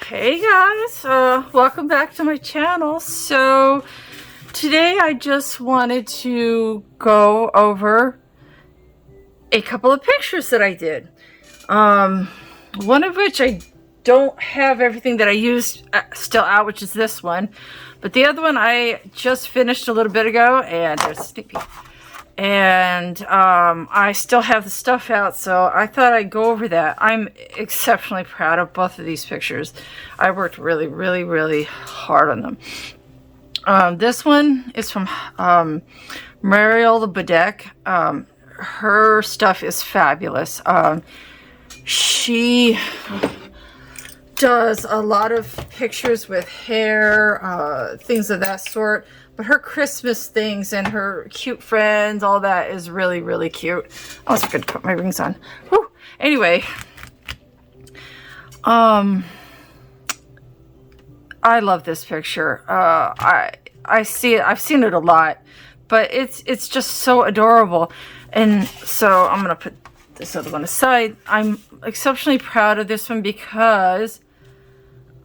Hey guys, welcome back to my channel. So today I just wanted to go over a couple of pictures that I did. One of which I don't have everything that I used still out, which is this one. But the other one I just finished a little bit ago, and there's a sneak peek. And I still have the stuff out, so I thought I'd go over that. I'm exceptionally proud of both of these pictures. I worked really, really, really hard on them. This one is from Mariola Budeck. Her stuff is fabulous. She does a lot of pictures with hair, things of that sort. But her Christmas things and her cute friends, all that is really, really cute. I was going to put my rings on. Whew. Anyway, I love this picture. I see it. I've seen it a lot, but it's just so adorable. And so I'm going to put this other one aside. I'm exceptionally proud of this one because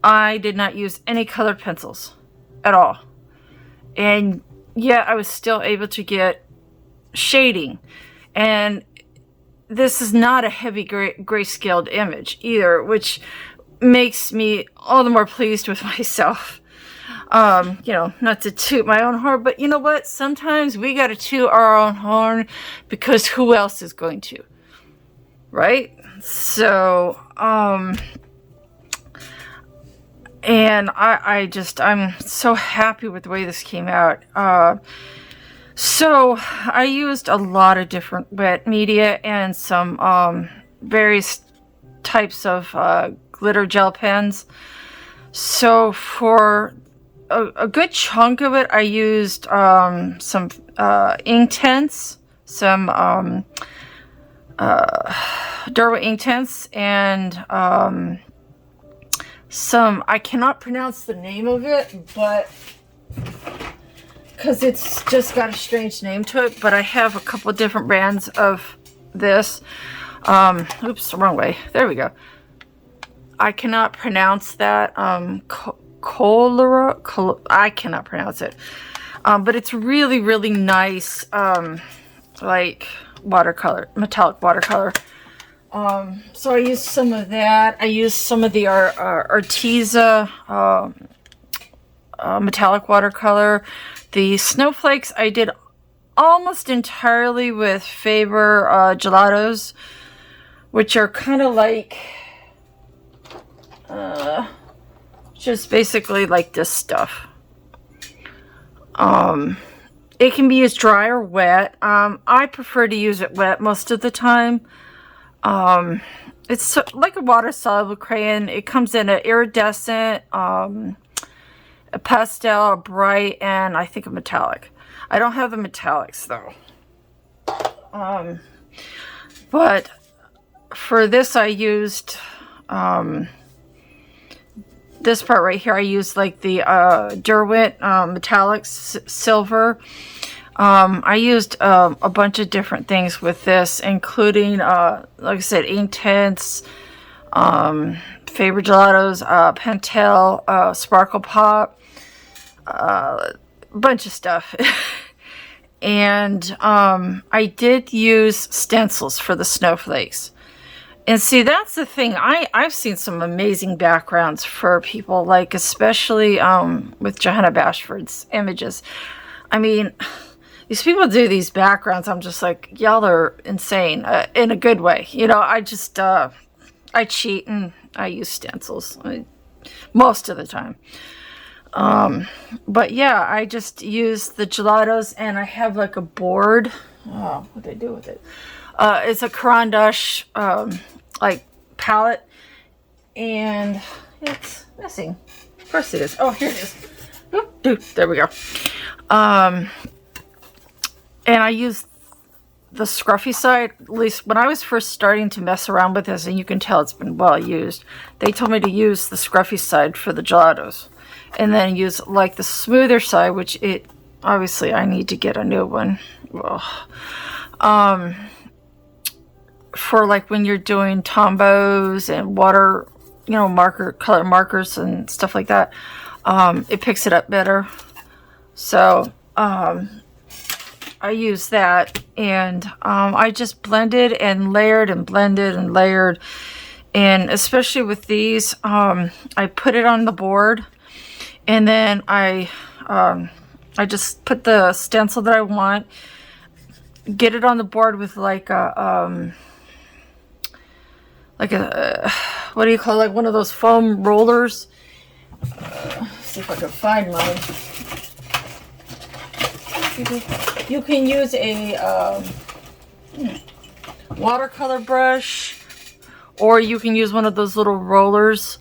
I did not use any colored pencils at all. And yet I was still able to get shading. And this is not a heavy grayscaled image either, which makes me all the more pleased with myself. You know, not to toot my own horn, but you know what? Sometimes we got to toot our own horn because who else is going to? Right? So, and I'm so happy with the way this came out. So I used a lot of different wet media and some various types of glitter gel pens. So for a good chunk of it, I used some Inktense, some Durwa Inktense, and some, I cannot pronounce the name of it, but because it's just got a strange name to it, but I have a couple of different brands of this. Oops, wrong way. There we go. I cannot pronounce that. Cholera, I cannot pronounce it. But it's really, really nice, like watercolor, metallic watercolor. So I used some of that. I used some of the Arteza metallic watercolor. The snowflakes I did almost entirely with Faber gelatos, which are kind of like just basically like this stuff. It can be used dry or wet. I prefer to use it wet most of the time. It's like a water-soluble crayon. It comes in an iridescent, a pastel, a bright, and I think a metallic. I don't have the metallics though. But for this I used, this part right here, I used like the Derwent metallic silver. I used a bunch of different things with this, including, like I said, Inktense, Faber Gelatos, Pentel, Sparkle Pop, a bunch of stuff. And I did use stencils for the snowflakes. And see, that's the thing. I've seen some amazing backgrounds for people, like especially with Johanna Bashford's images. I mean, these people do these backgrounds. I'm just like, y'all are insane in a good way. You know, I just, I cheat and I use stencils most of the time. But yeah, I just use the gelatos, and I have like a board. Oh, what did I do with it? It's a Caran d'Ache, like palette, and it's missing. Of course it is. Oh, here it is. Oop, there we go. And I use the scruffy side, at least when I was first starting to mess around with this, and you can tell it's been well used. They told me to use the scruffy side for the gelatos, and then use like the smoother side, which it obviously I need to get a new one. For like when you're doing tombos and water you know, color markers and stuff like that, it picks it up better. So I use that, and I just blended and layered and blended and layered. And especially with these, I put it on the board, and then I just put the stencil that I want, get it on the board with like a what do you call it? Like one of those foam rollers. See if I can find mine. You can use a watercolor brush, or you can use one of those little rollers.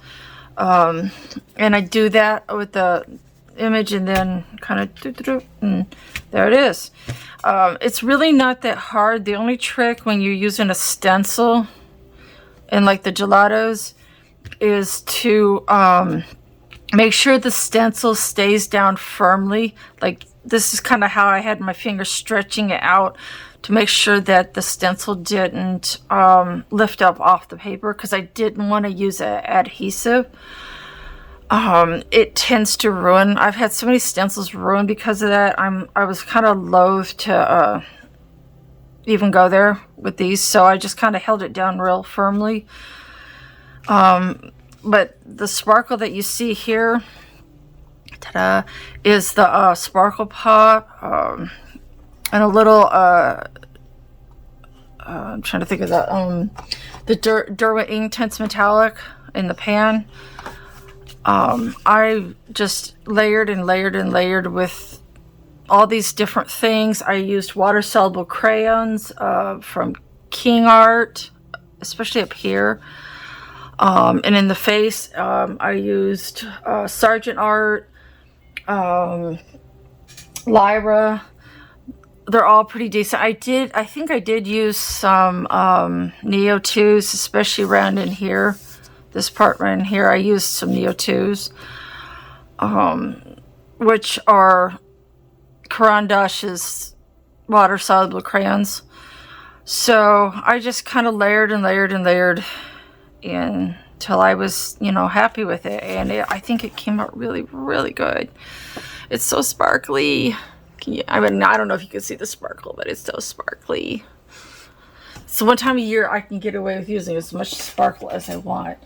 And I do that with the image, and then kind of, and there it is. It's really not that hard. The only trick when you're using a stencil and like the gelatos is to make sure the stencil stays down firmly. Like this is kind of how I had my finger stretching it out to make sure that the stencil didn't lift up off the paper, because I didn't want to use an adhesive. It tends to ruin. I've had so many stencils ruined because of that. I was kind of loath to even go there with these, so I just kind of held it down real firmly. But the sparkle that you see here, ta-da, is the sparkle pop, and a little I'm trying to think of that, the Derwent Intense Metallic in the pan. I just layered and layered and layered with all these different things. I used water-soluble crayons from King Art, especially up here. And in the face, I used Sargent Art, Lyra. They're all pretty decent. I think I did use some Neo 2s, especially around in here. This part right in here, I used some Neo 2s, which are Caran d'Ache's water-soluble crayons. So I just kind of layered and layered and layered until I was, you know, happy with it. And I think it came out really, really good. It's so sparkly. I mean, I don't know if you can see the sparkle, but it's so sparkly. So one time a year I can get away with using as much sparkle as I want.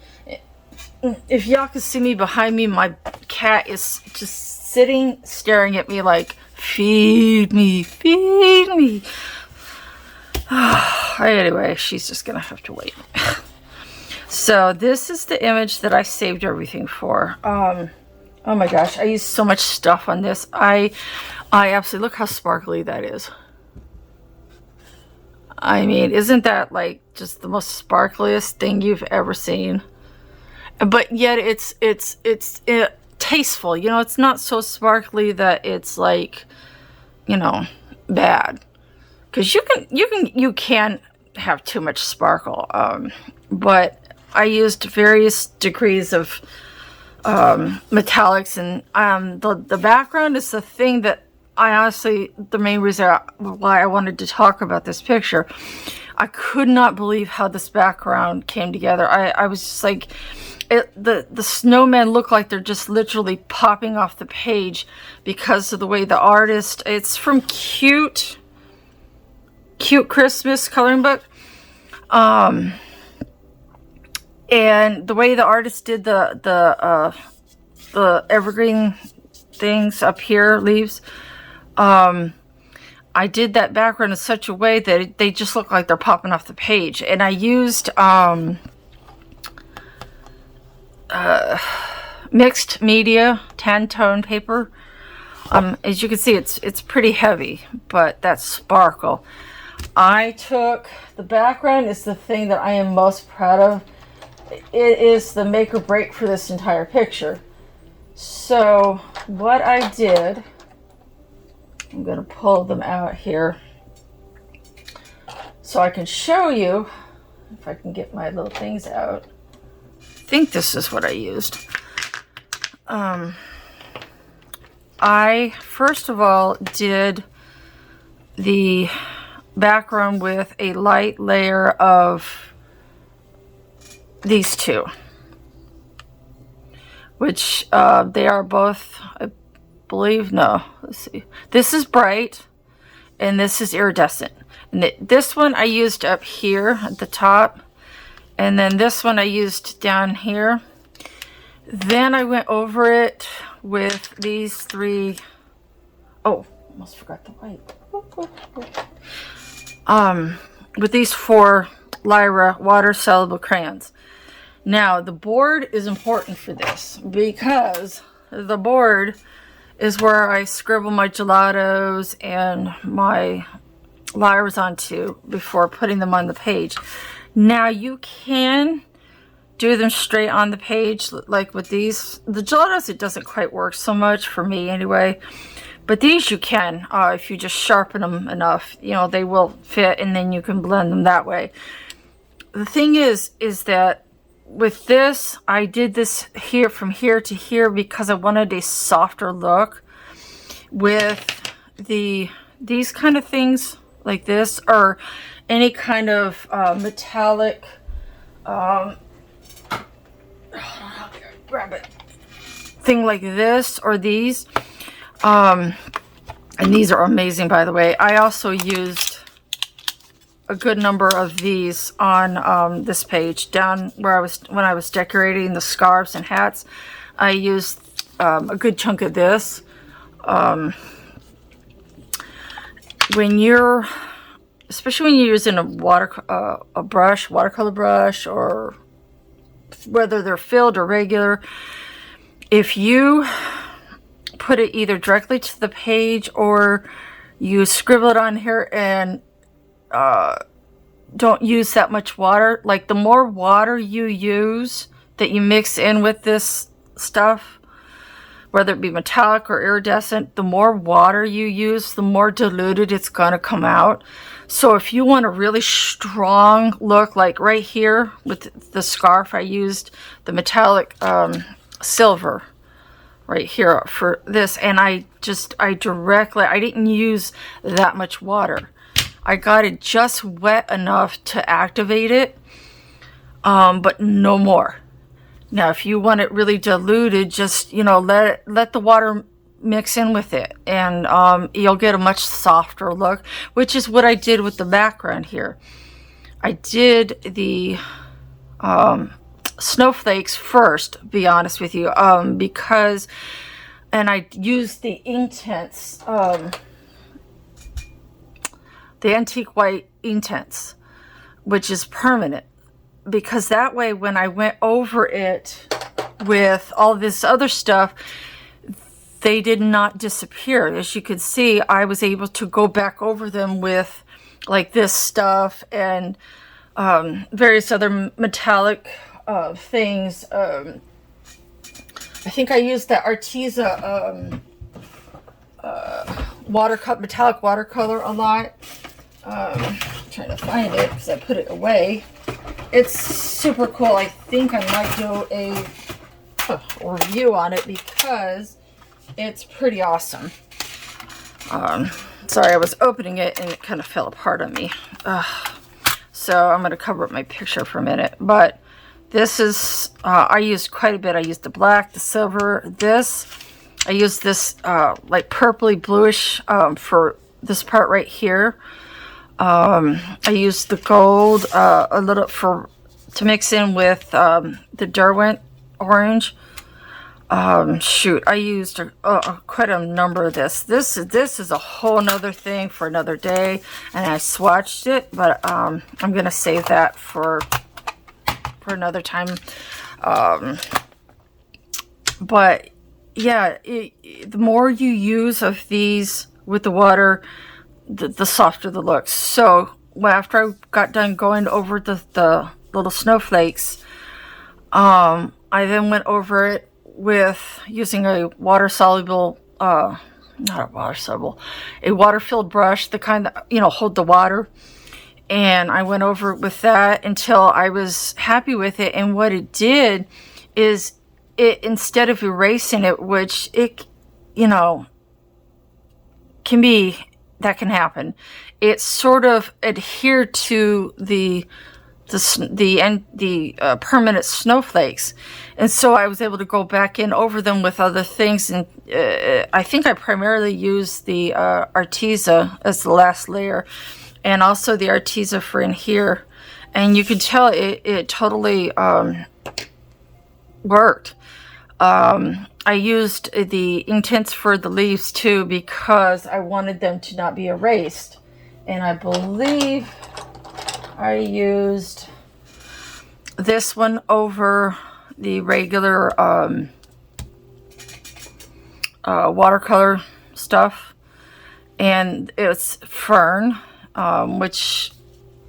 If y'all can see me behind me, my cat is just sitting, staring at me like, feed me, feed me. Anyway, she's just gonna have to wait. So this is the image that I saved everything for. Oh my gosh, I used so much stuff on this. I absolutely, look how sparkly that is. I mean, isn't that like just the most sparkliest thing you've ever seen? But yet it's tasteful. You know, it's not so sparkly that it's like, you know, bad. Because you can have too much sparkle. But I used various degrees of metallics, and the background is the thing that I honestly, the main reason why I wanted to talk about this picture. I could not believe how this background came together. I was just like, the snowmen look like they're just literally popping off the page because of the way the artist, it's from Cute Christmas coloring book. And the way the artist did the evergreen things up here, leaves, I did that background in such a way that they just look like they're popping off the page. And I used mixed media tan tone paper. As you can see, it's pretty heavy, but that sparkle. I took, the background is the thing that I am most proud of. It is the make or break for this entire picture. So what I did, I'm going to pull them out here so I can show you, if I can get my little things out. I think this is what I used. I first of all did the background with a light layer of these two. which they are both, I believe, no, let's see. This is bright, and this is iridescent. And this one I used up here at the top, and then this one I used down here. Then I went over it with these three. Oh, almost forgot the white. With these 4 Lyra water soluble crayons. Now the board is important for this because the board is where I scribble my gelatos and my Lyras onto before putting them on the page. Now you can do them straight on the page, like with these. The gelatos, it doesn't quite work so much for me anyway. But these you can, if you just sharpen them enough, you know, they will fit, and then you can blend them that way. The thing is that with this, I did this here from here to here because I wanted a softer look. With these kind of things like this, or any kind of metallic, grab it, thing like this, or these. And these are amazing, by the way. I also used a good number of these on this page down where when I was decorating the scarves and hats. I used a good chunk of this. Especially when you're using a watercolor brush, or whether they're filled or regular, if you put it either directly to the page or you scribble it on here and don't use that much water, like the more water you use that you mix in with this stuff, whether it be metallic or iridescent, the more water you use, the more diluted it's going to come out. So if you want a really strong look, like right here with the scarf, I used the metallic silver right here for this, and I didn't use that much water. I got it just wet enough to activate it, but no more. Now if you want it really diluted, just, you know, let the water mix in with it, and you'll get a much softer look, which is what I did with the background here. I did the snowflakes first, be honest with you, because, and I used the Inktense, the antique white Inktense, which is permanent, because that way when I went over it with all this other stuff, they did not disappear. As you could see, I was able to go back over them with like this stuff and various other metallic things. I think I used that Arteza metallic watercolor a lot. I'm trying to find it because I put it away. It's super cool. I think I might do a review on it because it's pretty awesome. Sorry, I was opening it and it kind of fell apart on me. So I'm going to cover up my picture for a minute. But this is, I used quite a bit. I used the black, the silver, this. I used this like purpley bluish for this part right here. I used the gold a little to mix in with the Derwent orange. I used quite a number of this. This is a whole nother thing for another day, and I swatched it, but I'm gonna save that for another time. But yeah, the more you use of these with the water, the softer the look. So after I got done going over the little snowflakes, I then went over it with using a water-soluble, not a water-soluble, a water-filled brush, the kind that, you know, hold the water. And I went over it with that until I was happy with it. And what it did is it, instead of erasing it, which it, you know, that can happen, it sort of adhered to the the permanent snowflakes, and so I was able to go back in over them with other things. And I think I primarily used the Arteza as the last layer, and also the Arteza for in here. And you can tell it totally worked. I used the Inktense for the leaves too because I wanted them to not be erased. And I believe I used this one over the regular watercolor stuff. And it's Fern, which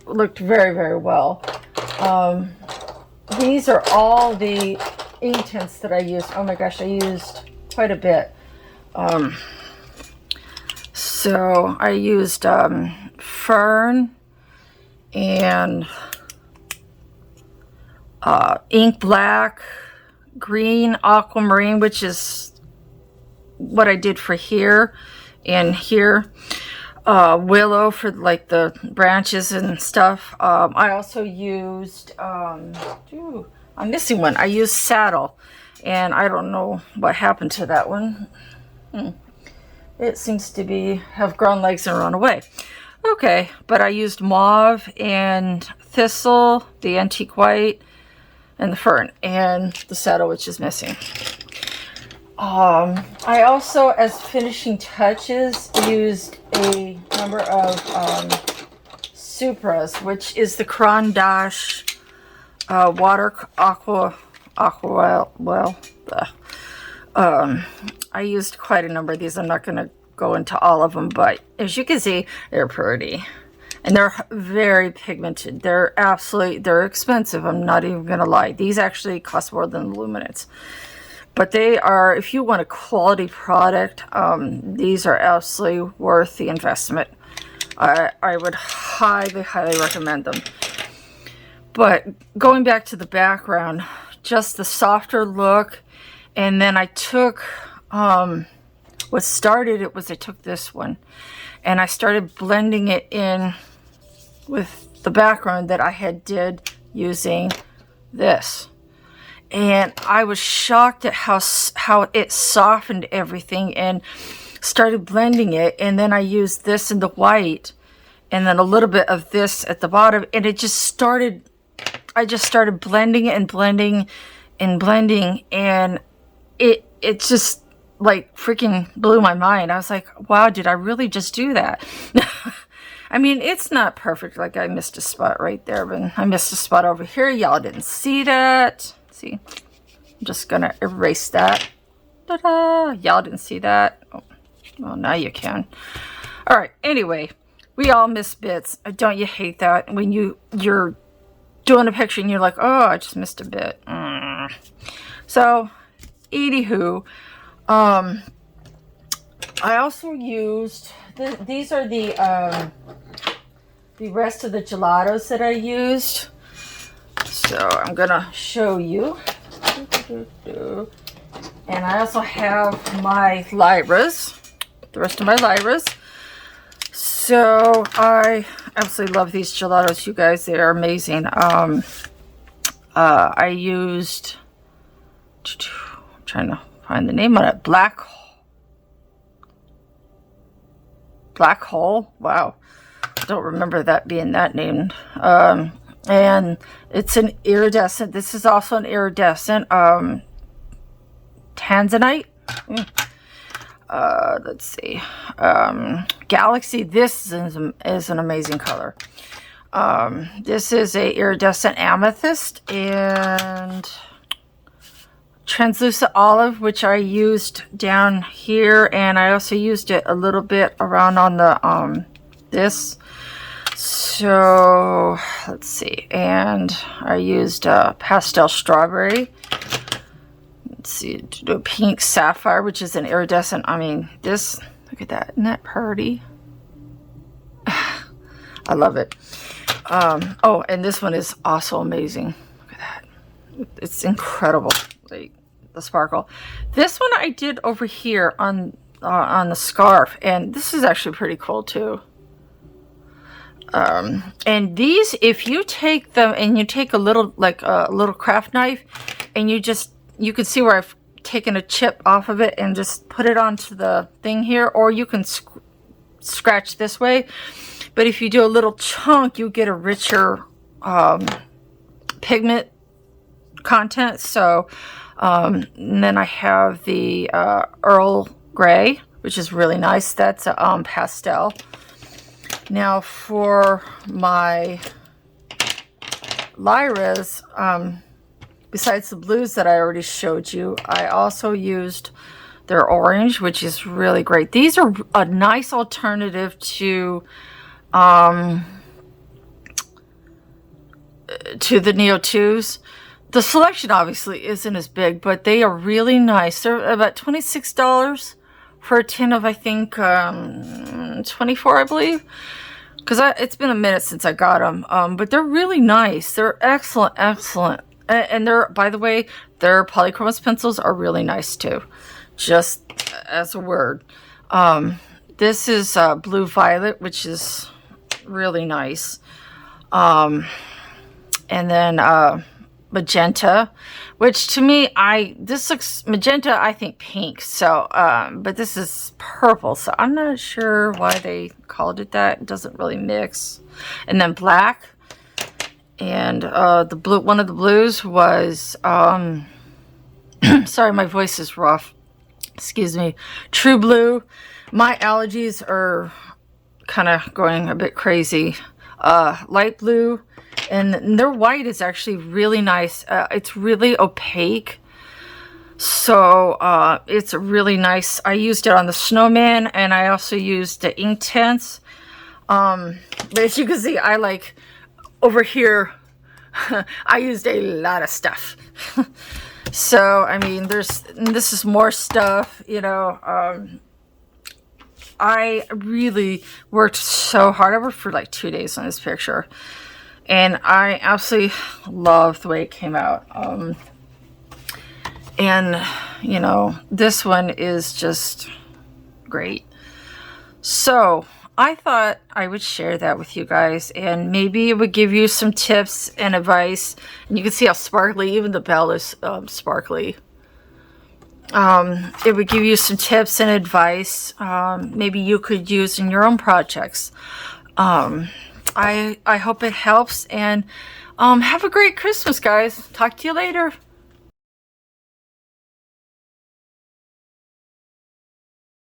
looked very, very well. These are all the Inktense that I used. Oh my gosh, I used quite a bit. So I used Fern and ink black, green, aquamarine, which is what I did for here and here. Willow for like the branches and stuff. I also used, I'm missing one. I used Saddle, and I don't know what happened to that one. It seems to have grown legs and run away. Okay, but I used Mauve and Thistle, the Antique White, and the Fern, and the Saddle, which is missing. I also, as finishing touches, used a number of Supras, which is the Cran d'Ache water aqua well. I used quite a number of these. I'm not going to go into all of them, but as you can see, they're pretty. And they're very pigmented. They're expensive. I'm not even going to lie. These actually cost more than the Luminance. But they are, if you want a quality product, these are absolutely worth the investment. I would highly, highly recommend them. But going back to the background, just the softer look. And then I took, what started it was I took this one. And I started blending it in with the background that I had did using this. And I was shocked at how it softened everything and started blending it. And then I used this in the white and then a little bit of this at the bottom. And it just started, I just started blending it and blending and blending. And it just like freaking blew my mind. I was like, wow, did I really just do that? I mean, it's not perfect. Like I missed a spot right there, but I missed a spot over here. Y'all didn't see that. See, I'm just gonna erase that. Ta-da! Y'all didn't see that. Oh, well, now you can. All right. Anyway, we all miss bits. Don't you hate that when you're doing a picture and you're like, oh, I just missed a bit. So, anywho, I also used these are the rest of the gelatos that I used. So I'm gonna show you. And I also have my Lyras, the rest of my Lyras. So I absolutely love these gelatos, you guys. They are amazing. I used, I'm trying to find the name on it, Black Hole. Wow, I don't remember that being that named. And it's an iridescent. This is also an iridescent tanzanite. Let's see. Galaxy. This is an amazing color. This is a iridescent amethyst and translucent olive, which I used down here, and I also used it a little bit around on the this. So let's see, and I used pastel strawberry. Let's see, a pink sapphire, which is an iridescent. I mean, this, look at that, isn't that pretty? I love it. Oh, and this one is also amazing. Look at that, it's incredible, like the sparkle. This one I did over here on the scarf, and this is actually pretty cool too. And these, if you take them and you take a little, like a little craft knife, and you can see where I've taken a chip off of it and just put it onto the thing here, or you can scratch this way. But if you do a little chunk, you get a richer pigment content. So, and then I have the Earl Grey, which is really nice. That's a pastel. Now for my Lyras, besides the blues that I already showed you, I also used their orange, which is really great. These are a nice alternative to the Neo 2s. The selection obviously isn't as big, but they are really nice. They're about $26 for a tin of, I think, 24, I believe. Because it's been a minute since I got them. But they're really nice. They're excellent, excellent. And they're, by the way, their polychromos pencils are really nice too. Just as a word. This is Blue Violet, which is really nice. And then Magenta, which to me, this looks magenta, I think pink. So, but this is purple. So I'm not sure why they called it that. It doesn't really mix. And then black. And the blue, one of the blues was, sorry, my voice is rough. Excuse me. True Blue. My allergies are kind of going a bit crazy. Light blue. And their white is actually really nice. It's really opaque. So it's really nice. I used it on the snowman, and I also used the Inktense. But as you can see, I like over here, I used a lot of stuff. So, I mean, this is more stuff, you know. I really worked so hard. I worked for like 2 days on this picture. And I absolutely love the way it came out. And, you know, this one is just great. So, I thought I would share that with you guys. And maybe it would give you some tips and advice. And you can see how sparkly, even the bell is sparkly. It would give you some tips and advice. Maybe you could use in your own projects. I hope it helps, and have a great Christmas, guys. Talk to you later.